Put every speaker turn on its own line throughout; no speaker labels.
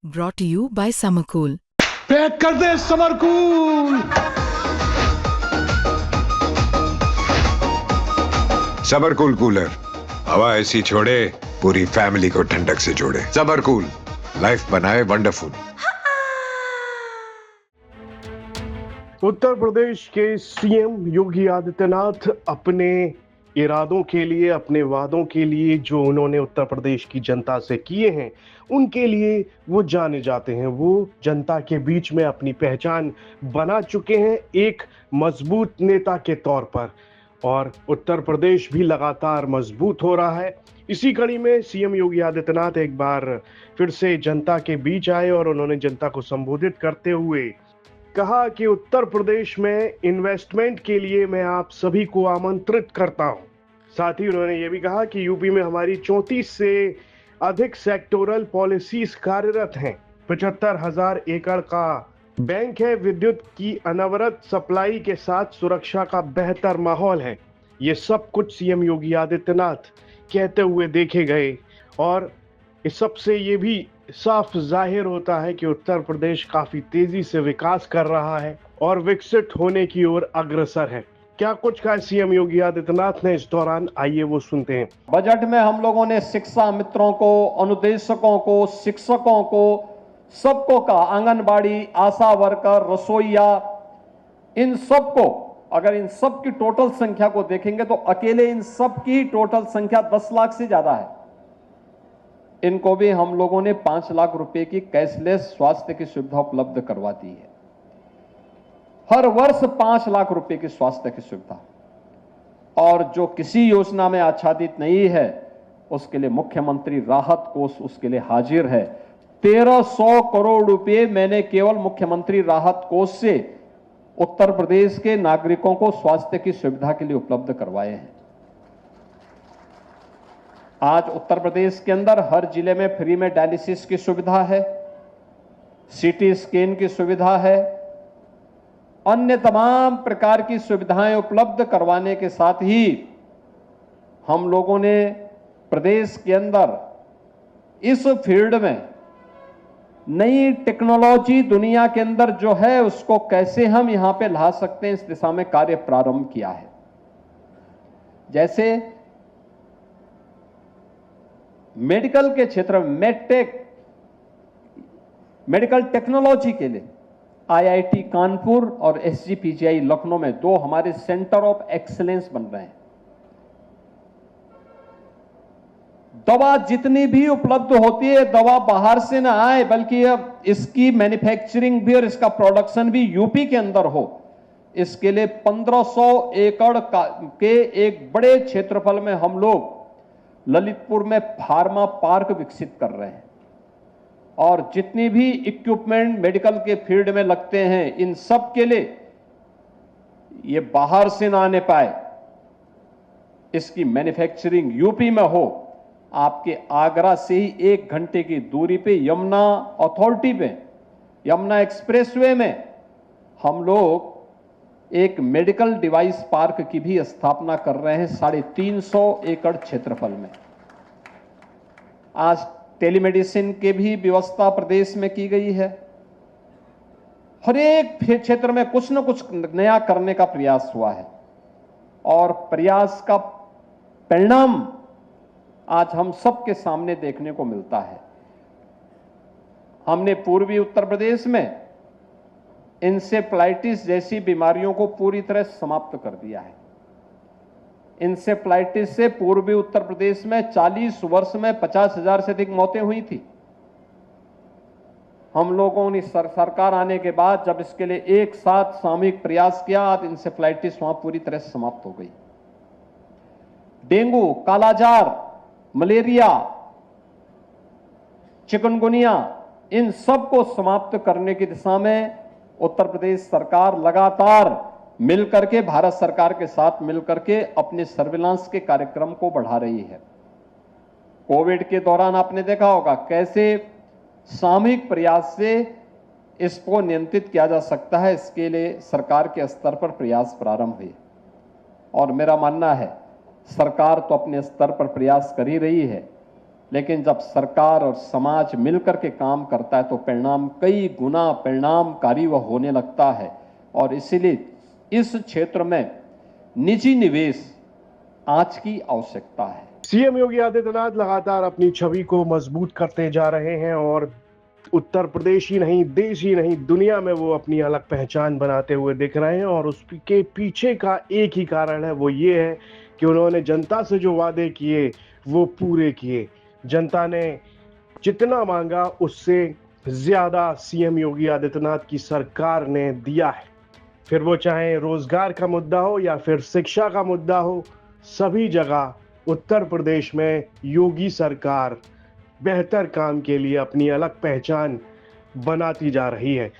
Brought to you by Summercool.
Pack कर दे summer cool.
Summer cool cooler हवा ऐसी छोड़े पूरी फैमिली को ठंडक से जोड़े। समरकूल लाइफ बनाए वंडरफुल।
उत्तर प्रदेश के सीएम योगी आदित्यनाथ अपने इरादों के लिए, अपने वादों के लिए जो उन्होंने उत्तर प्रदेश की जनता से किए हैं, उनके लिए वो जाने जाते हैं। वो जनता के बीच में अपनी पहचान बना चुके हैं एक मजबूत नेता के तौर पर, और उत्तर प्रदेश भी लगातार मजबूत हो रहा है। इसी कड़ी में सीएम योगी आदित्यनाथ एक बार फिर से जनता के बीच आए और उन्होंने जनता को संबोधित करते हुए कहा कि उत्तर प्रदेश में इन्वेस्टमेंट के लिए मैं आप सभी को आमंत्रित करता हूं। साथ ही उन्होंने ये भी कहा कि यूपी में हमारी 34 से अधिक सेक्टोरल पॉलिसीज कार्यरत हैं। 75,000 एकड़ का बैंक है। विद्युत की अनवरत सप्लाई के साथ सुरक्षा का बेहतर माहौल है। ये सब कुछ सीएम योगी आदित्यनाथ कहते हुए देखे गए, और इस सबसे ये भी साफ जाहिर होता है कि उत्तर प्रदेश काफी तेजी से विकास कर रहा है और विकसित होने की ओर अग्रसर है। क्या कुछ कहा सीएम योगी आदित्यनाथ ने इस दौरान, आइए वो सुनते हैं।
बजट में हम लोगों ने शिक्षा मित्रों को, अनुदेशकों को, शिक्षकों को, सबको कहा, आंगनबाड़ी, आशा वर्कर, रसोईया, इन सबको, अगर इन सब की टोटल संख्या को देखेंगे तो अकेले इन सब की टोटल संख्या 10 लाख से ज्यादा है। इनको भी हम लोगों ने 5 लाख रुपए की कैशलेस स्वास्थ्य की सुविधा उपलब्ध करवा दी है। हर वर्ष 5 लाख रुपए की स्वास्थ्य की सुविधा। और जो किसी योजना में आच्छादित नहीं है उसके लिए मुख्यमंत्री राहत कोष उसके लिए हाजिर है। 1300 करोड़ रुपए मैंने केवल मुख्यमंत्री राहत कोष से उत्तर प्रदेश के नागरिकों को स्वास्थ्य की सुविधा के लिए उपलब्ध करवाए हैं। आज उत्तर प्रदेश के अंदर हर जिले में फ्री में डायलिसिस की सुविधा है, सीटी स्कैन की सुविधा है, अन्य तमाम प्रकार की सुविधाएं उपलब्ध करवाने के साथ ही हम लोगों ने प्रदेश के अंदर इस फील्ड में नई टेक्नोलॉजी दुनिया के अंदर जो है उसको कैसे हम यहां पे ला सकते हैं, इस दिशा में कार्य प्रारंभ किया है। जैसे मेडिकल के क्षेत्र में मेडटेक, मेडिकल टेक्नोलॉजी के लिए आईआईटी कानपुर और एसजीपीजीआई लखनऊ में 2 हमारे सेंटर ऑफ एक्सीलेंस बन रहे हैं। दवा जितनी भी उपलब्ध होती है, दवा बाहर से ना आए बल्कि अब इसकी मैन्युफैक्चरिंग भी और इसका प्रोडक्शन भी यूपी के अंदर हो, इसके लिए 1500 एकड़ के एक बड़े क्षेत्रफल में हम लोग ललितपुर में फार्मा पार्क विकसित कर रहे हैं। और जितनी भी इक्विपमेंट मेडिकल के फील्ड में लगते हैं, इन सब के लिए ये बाहर से ना आने पाए, इसकी मैन्युफैक्चरिंग यूपी में हो। आपके आगरा से ही 1 घंटे की दूरी पे यमुना अथॉरिटी पे, यमुना एक्सप्रेसवे में हम लोग एक मेडिकल डिवाइस पार्क की भी स्थापना कर रहे हैं 350 एकड़ क्षेत्रफल में। आज टेलीमेडिसिन के भी व्यवस्था प्रदेश में की गई है। हर एक क्षेत्र में कुछ न कुछ नया करने का प्रयास हुआ है और प्रयास का परिणाम आज हम सबके सामने देखने को मिलता है। हमने पूर्वी उत्तर प्रदेश में इंसेफ्लाइटिस जैसी बीमारियों को पूरी तरह समाप्त कर दिया है। इंसेफ्लाइटिस से पूर्वी उत्तर प्रदेश में 40 वर्ष में 50,000 से अधिक मौतें हुई थी। हम लोगों ने सरकार आने के बाद जब इसके लिए एक साथ सामूहिक प्रयास किया, आज इंसेफ्लाइटिस वहां पूरी तरह से समाप्त हो गई। डेंगू, कालाजार, मलेरिया, चिकनगुनिया, इन सब को समाप्त करने की दिशा में उत्तर प्रदेश सरकार लगातार मिलकर के, भारत सरकार के साथ मिलकर के अपने सर्विलांस के कार्यक्रम को बढ़ा रही है। कोविड के दौरान आपने देखा होगा कैसे सामूहिक प्रयास से इसको नियंत्रित किया जा सकता है। इसके लिए सरकार के स्तर पर प्रयास प्रारंभ हुए और मेरा मानना है सरकार तो अपने स्तर पर प्रयास कर ही रही है, लेकिन जब सरकार और समाज मिलकर के काम करता है तो परिणाम कई गुना परिणामकारी वह होने लगता है। और इसीलिए इस क्षेत्र में निजी निवेश आज की आवश्यकता है।
सीएम योगी आदित्यनाथ लगातार अपनी छवि को मजबूत करते जा रहे हैं और उत्तर प्रदेश ही नहीं, देश ही नहीं, दुनिया में वो अपनी अलग पहचान बनाते हुए दिख रहे हैं। और उसके पीछे का एक ही कारण है, वो ये है कि उन्होंने जनता से जो वादे किए वो पूरे किए। जनता ने जितना मांगा उससे ज्यादा सीएम योगी आदित्यनाथ की सरकार ने दिया है। फिर वो चाहे रोजगार का मुद्दा हो या फिर शिक्षा का मुद्दा हो, सभी जगह उत्तर प्रदेश में योगी सरकार बेहतर काम के लिए अपनी अलग पहचान बनाती जा रही है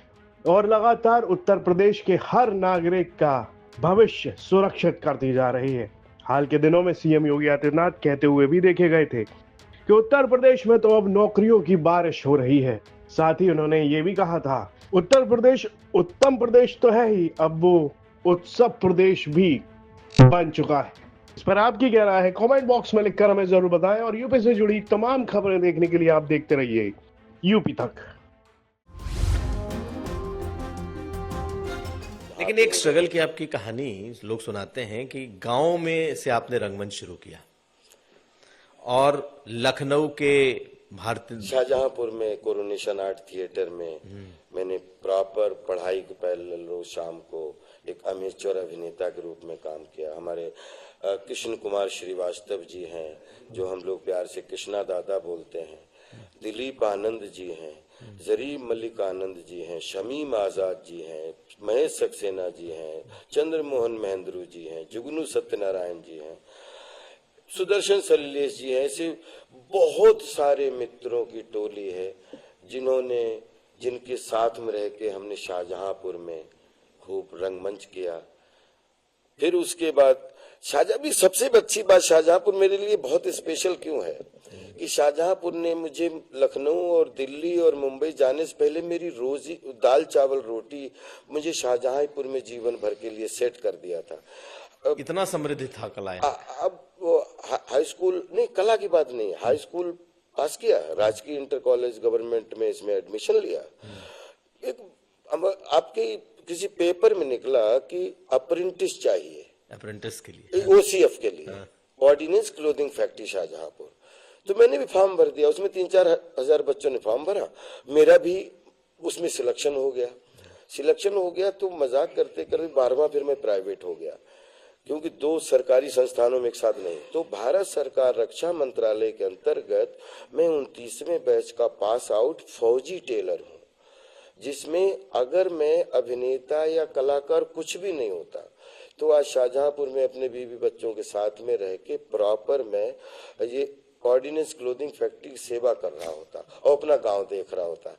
और लगातार उत्तर प्रदेश के हर नागरिक का भविष्य सुरक्षित करती जा रही है। हाल के दिनों में सीएम योगी आदित्यनाथ कहते हुए भी देखे गए थे कि उत्तर प्रदेश में तो अब नौकरियों की बारिश हो रही है। साथ ही उन्होंने ये भी कहा था, उत्तर प्रदेश उत्तम प्रदेश तो है ही, अब वो उत्सव प्रदेश भी बन चुका है। इस पर आपकी क्या राय है? कमेंट बॉक्स में लिखकर हमें जरूर बताएं और यूपी से जुड़ी तमाम खबरें देखने के लिए आप देखते रहिए यूपी तक।
लेकिन एक स्ट्रगल की आपकी कहानी लोग सुनाते हैं कि गांव में से आपने रंगमंच शुरू किया और लखनऊ के भारतीय
शाहजहांपुर में कोरोनेशन आर्ट थिएटर में मैंने प्रॉपर पढ़ाई के पैरेलल रोज शाम को एक अमेच्योर अभिनेता के रूप में काम किया। हमारे कृष्ण कुमार श्रीवास्तव जी हैं, जो हम लोग प्यार से कृष्णा दादा बोलते हैं, दिलीप आनंद जी हैं, जरीब मलिक आनंद जी हैं, शमीम आजाद जी हैं, महेश सक्सेना जी हैं, चंद्रमोहन महेंद्रू जी हैं, जुगनू सत्यनारायण जी हैं, सुदर्शन सलिलेश जी हैं। ऐसे बहुत सारे मित्रों की टोली है जिनके साथ में रह के हमने शाहजहांपुर में खूब रंगमंच किया। फिर उसके बाद भी सबसे अच्छी बात, शाहजहांपुर मेरे लिए बहुत स्पेशल क्यों है कि शाहजहांपुर ने मुझे लखनऊ और दिल्ली और मुंबई जाने से पहले मेरी रोजी दाल चावल रोटी मुझे शाहजहांपुर में जीवन भर के लिए सेट कर दिया था।
इतना समृद्ध था कला।
अब वो हाई स्कूल नहीं, कला की बात नहीं, हाई स्कूल पास किया, राजकीय इंटर कॉलेज गवर्नमेंट में इसमें एडमिशन लिया। एक आपके किसी पेपर में निकला कि अप्रेंटिस चाहिए,
अप्रेंटिस के लिए,
ओसीएफ के लिए, ऑर्डिनेंस क्लोथिंग फैक्ट्री शाहजहांपुर। तो मैंने भी फॉर्म भर दिया, उसमें 3-4 हजार बच्चों ने फॉर्म भरा, मेरा भी उसमें सिलेक्शन हो गया। तो मजाक करते करते 12वां फिर मैं प्राइवेट हो गया, क्योंकि 2 सरकारी संस्थानों में एक साथ नहीं। तो भारत सरकार रक्षा मंत्रालय के अंतर्गत मैं 29वें बैच का पास आउट फौजी टेलर हूँ, जिसमें अगर मैं अभिनेता या कलाकार कुछ भी नहीं होता तो आज शाहजहांपुर में अपने बीवी बच्चों के साथ में रह के प्रॉपर मैं ये ऑर्डिनेंस क्लोथिंग फैक्ट्री की सेवा कर रहा होता और अपना गांव देख रहा होता।